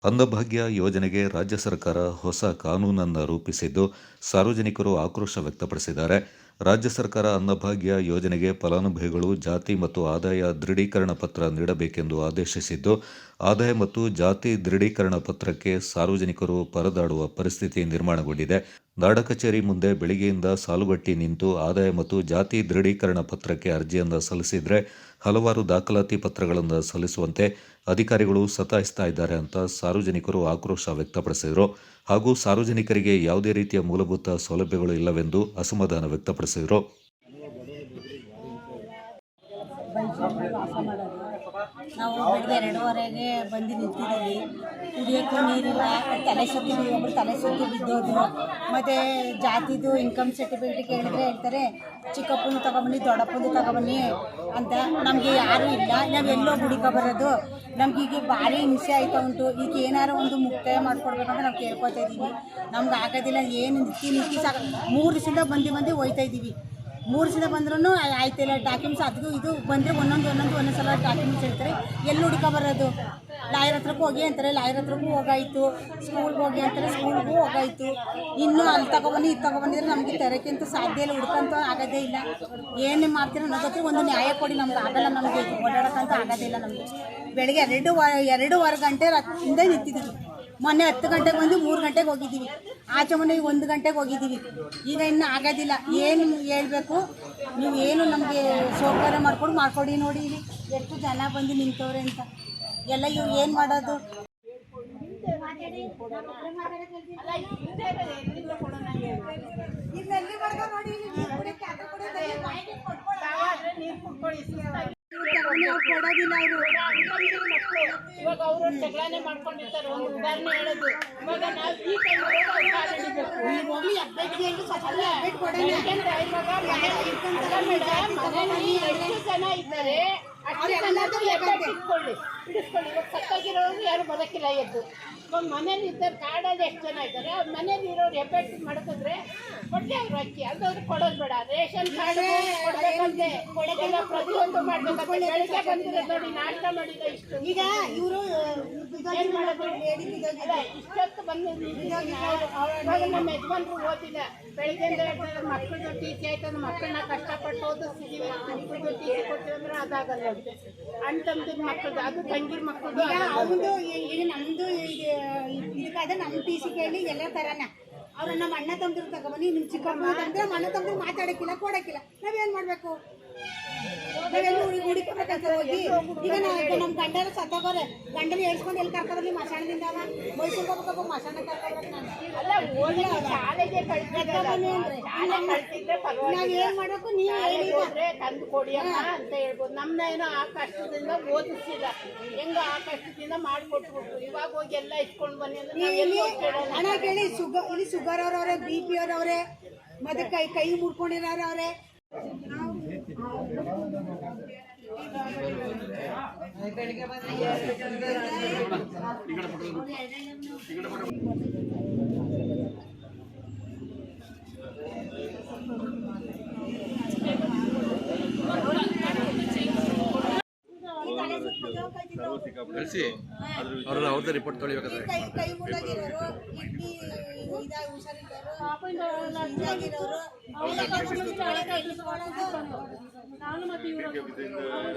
ಅನ್ನಭಾಗ್ಯ ಯೋಜನೆಗೆ ರಾಜ್ಯ ಸರ್ಕಾರ ಹೊಸ ಕಾನೂನನ್ನು ರೂಪಿಸಿದ್ದು, ಸಾರ್ವಜನಿಕರು ಆಕ್ರೋಶ ವ್ಯಕ್ತಪಡಿಸಿದ್ದಾರೆ. ರಾಜ್ಯ ಸರ್ಕಾರ ಅನ್ನಭಾಗ್ಯ ಯೋಜನೆಗೆ ಫಲಾನುಭವಿಗಳು ಜಾತಿ ಮತ್ತು ಆದಾಯ ದೃಢೀಕರಣ ಪತ್ರ ನೀಡಬೇಕೆಂದು ಆದೇಶಿಸಿದ್ದು, ಆದಾಯ ಮತ್ತು ಜಾತಿ ದೃಢೀಕರಣ ಪತ್ರಕ್ಕೆ ಸಾರ್ವಜನಿಕರು ಪರದಾಡುವ ಪರಿಸ್ಥಿತಿ ನಿರ್ಮಾಣಗೊಂಡಿದೆ. ನಾಡ ಕಚೇರಿ ಮುಂದೆ ಬೆಳಗ್ಗೆಯಿಂದ ಸಾಲುಗಟ್ಟಿ ನಿಂತು ಆದಾಯ ಮತ್ತು ಜಾತಿ ದೃಢೀಕರಣ ಪತ್ರಕ್ಕೆ ಅರ್ಜಿಯನ್ನು ಸಲ್ಲಿಸಿದರೆ ಹಲವಾರು ದಾಖಲಾತಿ ಪತ್ರಗಳನ್ನು ಸಲ್ಲಿಸುವಂತೆ ಅಧಿಕಾರಿಗಳು ಸತಾಯಿಸ್ತಾ ಇದ್ದಾರೆ ಅಂತ ಸಾರ್ವಜನಿಕರು ಆಕ್ರೋಶ ವ್ಯಕ್ತಪಡಿಸಿದರು. ಹಾಗೂ ಸಾರ್ವಜನಿಕರಿಗೆ ಯಾವುದೇ ರೀತಿಯ ಮೂಲಭೂತ ಸೌಲಭ್ಯಗಳು ಇಲ್ಲವೆಂದು ಅಸಮಾಧಾನ ವ್ಯಕ್ತಪಡಿಸಿದರು. ನಾವು ಬೆಳಗ್ಗೆ 2:30ಗೆ ಬಂದು ನಿಂತಿದ್ದೀವಿ. ಕುಡಿಯೋಕ್ಕೂ ನೀರಿಲ್ಲ, ತಲೆ ಸುತ್ತಿ ಒಬ್ಬರು ತಲೆ ಸುತ್ತಿ ಬಿದ್ದೋದು. ಮತ್ತು ಜಾತಿದು ಇನ್ಕಮ್ ಸರ್ಟಿಫಿಕೇಟ್ ಕೇಳಿದ್ರೆ ಹೇಳ್ತಾರೆ ಚಿಕ್ಕಪ್ಪನ ತಗೊಬನ್ನಿ, ದೊಡ್ಡಪ್ಪನ ತಗೊಬನ್ನಿ ಅಂತ. ನಮಗೆ ಯಾರೂ ಇಲ್ಲ, ನಾವು ಎಲ್ಲೋ ಹುಡುಕ ಬರೋದು. ನಮಗೀಗ ಭಾರಿ ಹಿಂಸೆ ಆಯ್ತಾ ಉಂಟು. ಈಗ ಏನಾರು ಒಂದು ಮುಕ್ತಾಯ ಮಾಡಿಕೊಡ್ಬೇಕಂತ ನಾವು ಕೇಳ್ಕೊತಾ ಇದ್ದೀವಿ. ನಮ್ಗೆ ಆಗೋದಿಲ್ಲ, ಏನು ನಿಂತಿ ಸಾಕು. 3 ದಿವಸದಿಂದ ಬಂದು ಹೋಯ್ತಾ ಇದ್ದೀವಿ. 3 ದಿವಸ ಬಂದ್ರೂ ಆಯ್ತಿಲ್ಲ. ಡಾಕ್ಯುಮೆಂಟ್ಸ್ ಅದು ಇದು ಬಂದರೆ ಒಂದೊಂದು ಸಲ ಡಾಕ್ಯುಮೆಂಟ್ಸ್ ಹೇಳ್ತಾರೆ. ಎಲ್ಲಿ ಹುಡುಕ ಬರೋದು? ಲಾಯರ್ ಹತ್ರಕ್ಕೂ ಹೋಗಿ ಅಂತಾರೆ, ಲಾಯರ್ ಹತ್ರಕ್ಕೂ ಹೋಗಾಯಿತು. ಸ್ಕೂಲ್ಗೆ ಹೋಗಿ ಅಂತಾರೆ, ಸ್ಕೂಲ್ಗೂ ಹೋಗಾಯಿತು. ಇನ್ನೂ ಅಲ್ಲಿ ತಗೊಬನ್ನಿ ಇದು ತಗೊಬಂದಿದ್ರೆ ನಮಗೆ ತರೋಕ್ಕಂತೂ ಸಾಧ್ಯ ಇಲ್ಲ, ಹುಡ್ಕಂತೂ ಆಗೋದೇ ಇಲ್ಲ. ಏನೇ ಮಾಡ್ತೀರೋ ಅನ್ನೋದಕ್ಕೆ ಒಂದು ನ್ಯಾಯ ಕೊಡಿ. ನಮ್ಗೆ ಆಗಲ್ಲ, ನಮಗೆ ಓಡಾಡೋಕ್ಕಂತೂ ಆಗೋದೇ ಇಲ್ಲ. ನಮಗೆ ಬೆಳಗ್ಗೆ 2:15 ಗಂಟೆ ಹಿಂದೆ ನಿಂತಿದ್ದೀವಿ. ಮೊನ್ನೆ 10 ಗಂಟೆಗೆ ಬಂದು 3 ಗಂಟೆಗೆ ಹೋಗಿದ್ದೀವಿ. ಆಚೆ ಮೊನ್ನೆ 1 ಗಂಟೆಗೆ ಹೋಗಿದ್ದೀವಿ. ಈಗ ಇನ್ನೂ ಆಗೋದಿಲ್ಲ. ಏನು ಹೇಳ್ಬೇಕು ನೀವು? ಏನು ನಮಗೆ ಸೌಕರ್ಯ ಮಾಡ್ಕೊಡಿ. ನೋಡಿ ಇಲ್ಲಿ ಎಷ್ಟು ಜನ ಬಂದು ನಿಂತವ್ರೆ ಅಂತ. ಎಲ್ಲ ಇವ್ರು ಏನು ಮಾಡೋದು? ಕೊಡೋದಿಲ್ಲ ಅವರು. ಇವಾಗ ಅವರು ಜಗಳನೆ ಮಾಡ್ಕೊಂಡಿರ್ತಾರೆ. ಒಂದು ಉದಾಹರಣೆ ಹೇಳೋದು, ಇವಾಗ ನಾವು ಈ ಎಷ್ಟು ಜನ ಇದ್ದಾರೆ ಅಷ್ಟು ಜನದ್ದು ಬಿಡಿಸ್ಕೊಳ್ಳಿ. ಇವಾಗ ಸತ್ತಾಗಿರೋರು ಯಾರು ಬರೋಕ್ಕಿಲ್ಲ ಎದ್ದು. ಇವಾಗ ಮನೇಲಿ ಇದ್ದಾರೆ, ಕಾಡಲ್ಲಿ ಎಷ್ಟು ಜನ ಇದ್ದಾರೆ, ಅವ್ರ ಮನೇಲಿ ಇರೋರು ಎಫೆಕ್ಟ್ ಮಾಡಿದ್ರೆ ಕೊಟ್ಟೆ ಅವ್ರು ಅಕ್ಕಿ ಅದಾದ್ರು ಕೊಡೋದು ಬೇಡ. ರೇಷನ್ ಕಾರ್ಡ್ ಕೊಡ್ಬೇಕಂತೆ, ಕೊಡೋದೆಲ್ಲ ಪ್ರತಿಯೊಂದು ಮಾಡ್ಬೇಕಂತ. ಬೆಳಗ್ಗೆ ಬಂದಿರೋದು ನೋಡಿ, ನಾಷ್ಟ ಮಾಡಿದ ಇಷ್ಟು. ಈಗ ಇವರು ಏನು ಮಾಡೋದು? ಅಲ್ಲ, ಇಷ್ಟೊತ್ತು ಬಂದು ಇವಾಗ ನಮ್ಮ ಯಜಮಾನ್ರು ಓದಿಲ್ಲ. ಬೆಳಗ್ಗೆಯಿಂದ ಹೇಳ್ತಾರೆ ಮಕ್ಕಳದ್ದು ಟೀಚಿ ಆಯ್ತಂದ್ರೆ ಮಕ್ಕಳನ್ನ ಕಷ್ಟಪಟ್ಟು ಓದಿಸ್ತಿದ್ದೀವಿ, ಮಕ್ಕಳದ್ದು ಟೀಚಿ ಕೊಡ್ತೀವಂದ್ರೆ ಅದಾಗಲ್ಲ. ಅಣ್ಣ ತಮ್ಮದ ಮಕ್ಕಳದ್ದು, ಅದು ತಂಗಿರ ಮಕ್ಕಳದ್ದು. ಅವನು ಈಗ ನಮ್ಮದು ಇದಕ್ಕಾದ್ರೆ ನಮ್ಮ ಟಿ ಸಿ ಕೇಳಿ ಎಲ್ಲ ಥರನ ಅವ್ರು ನಮ್ಮ ಅಣ್ಣ ತಮ್ಮದ್ರು ತಗೊಬನ್ನಿ, ನಿಮ್ಮ ಚಿಕ್ಕಮ್ಮ ತಂದ್ರೆ ನಮ್ಮ ಅಣ್ಣ ತಮ್ಮದ್ರು ಮಾತಾಡೋಕ್ಕಿಲ್ಲ, ಕೊಡೋಕ್ಕಿಲ್ಲ. ನಾವೇನು ಮಾಡಬೇಕು? ನಾವೆಲ್ಲ ಹುಡುಕಬೇಕಂತ ಹೋಗಿ. ಈಗ ನಮ್ಮ ಗಂಡನ ಸತ್ತೋಗೋರೆ, ಗಂಡನ ಹೇಳ್ಸ್ಕೊಂಡು ಎಲ್ಲಿ ಕರ್ಕೊಬರ್ಲಿ? ಮಸಾಣದಿಂದ ಮೈಸೂರಿಗೆ ಹೋಗ್ಬೇಕು, ಮಸಾಣ ಕರ್ಕೊಬೇಕು. ನಾನು ನಾವೇನು ಮಾಡಬೇಕು? ನೀವು ಹೇಳಿದ್ರೆ ತಂದು ಕೊಡಿಯಮ್ಮ ಅಂತ ಹೇಳ್ಬೋದು. ನಮ್ಮನ್ನೇನೋ ಆ ಕಷ್ಟದಿಂದ ಓದಿಸಿಲ್ಲ, ಹೆಂಗ ಆ ಕಷ್ಟದಿಂದ ಮಾಡಿಕೊಟ್ಬಿಟ್ಟು ಇವಾಗ ಹೋಗಿ ಎಲ್ಲ ಇಟ್ಕೊಂಡು ಬನ್ನಿ ಅಂದ್ರೆ ಹಣ ಕೇಳಿ. ಇಲ್ಲಿ ಶುಗರ್ ಅವ್ರವ್ರೆ, BP ಅವ್ರವ್ರೆ, ಮತ್ತೆ ಕೈ ಮುಡ್ಕೊಂಡಿರೋರವ್ರೆ. ಅವ್ರದ್ದು ರಿಪೋರ್ಟ್ ತೊಳಿಬೇಕಾದ್ರೆ ಕೈ ಮುರಿದಾಗಿರೋರು, ಕಿಡ್ನಿ ಹುಷಾರಿರೋರು,